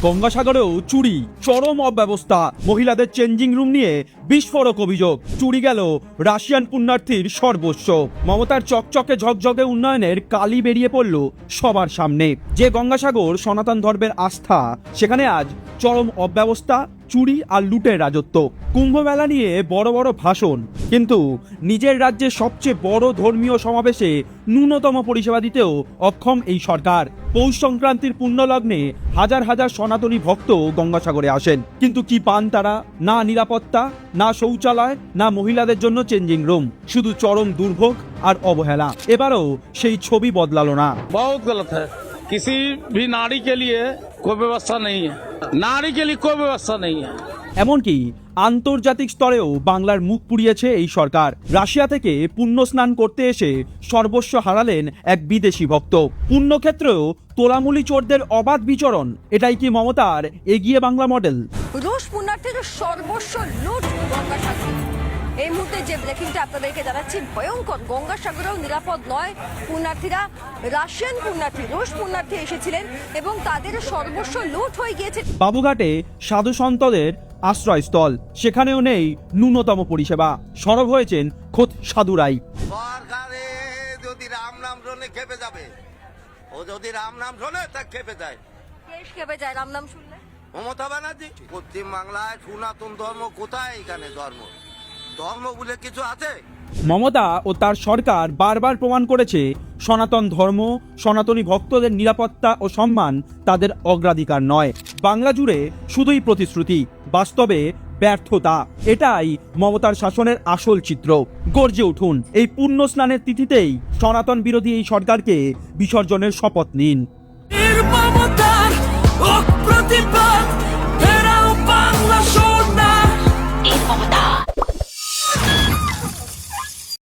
গঙ্গাসাগরেও চুরি, চরম অব্যবস্থা, মহিলাদের চেঞ্জিং রুম নিয়ে বিস্ফোরক অভিযোগ, চুরি গেল রাশিয়ান পুণ্যার্থীর সর্বস্ব। মমতার চকচকে ঝকঝকে উন্নয়নের কালি বেরিয়ে পড়ল সবার সামনে। যে গঙ্গাসাগর সনাতন ধর্মের আস্থা, সেখানে আজ চরম অব্যবস্থা, চুরি আর লুটের রাজত্ব। কুম্ভমেলা নিয়ে বড় বড় ভাষণ, কিন্তু নিজের রাজ্যের সবচেয়ে বড় ধর্মীয় সমাবেশে ন্যূনতম পরিষেবা দিতেও অক্ষম এই সরকার। পৌষ সংক্রান্তির পুণ্যলগ্নে হাজার হাজার সনাতনী ভক্ত গঙ্গাসাগরে আসেন, কিন্তু কি পান তারা? না নিরাপত্তা, না শৌচালয়, না মহিলাদের জন্য চেঞ্জিং রুম, শুধু চরম দুর্ভোগ আর অবহেলা। এবারও সেই ছবি বদলালো না। बहुत गलत है। किसी भी नारी के लिए कोई व्यवस्था नहीं है। नारी के लिए कोई व्यवस्था नहीं है। এমনকি আন্তর্জাতিক স্তরেও বাংলার মুখ পুড়িয়েছে এই সরকার। রাশিয়া থেকে পুণ্য স্নান করতে এসে সর্বস্ব হারালেন এক বিদেশি ভক্ত। পুণ্যক্ষেত্রেও তোলামুলি চোরদের অবাধ বিচরণ, এটাই কি মমতার এগিয়ে বাংলা মডেল? রুশ পুণ্যার্থীদের সর্বস্ব লুট গঙ্গাসাগর। এই মুহূর্তে যে ব্রেকিংটা আপনাদেরকে জানাচ্ছি, ভয়ঙ্কর। গঙ্গাসাগরেও নিরাপদ নয় পুণ্যার্থীরা। রাশিয়ান পুণ্যার্থী, রুশ পুণ্যার্থী এসেছিলেন এবং তাদের সর্বস্ব লুট হয়ে গিয়েছে। বাবুঘাটে সাধু সন্তদের আশ্রয়স্থল, সেখানেও নেই ন্যূনতম পরিষেবা। সরব হয়েছেন খোদ সাধুরাই। সরকারে যদি রাম নাম শোনে খেপে যাবে, ও যদি রাম নাম শোনে তা খেপে যায়। দেশ কেঁপে যায় রাম নাম শুনলে। মমতা ব্যানার্জি, পশ্চিম বাংলায় সনাতন ধর্ম কোথায়? এখানে ধর্ম বলে কিছু আছে? মমতা ও তার সরকার বারবার প্রমাণ করেছে সনাতন ধর্ম, সনাতনী ভক্তদের নিরাপত্তা ও সম্মান তাদের অগ্রাধিকার নয়। বাংলা জুড়ে শুধুই প্রতিশ্রুতি, বাস্তবে ব্যর্থতা। এটাই মমতার শাসনের আসল চিত্র। গর্জে উঠুন, এই পুণ্য স্নানের তিথিতেই সনাতন বিরোধী এই সরকারকে বিসর্জনের শপথ নিন।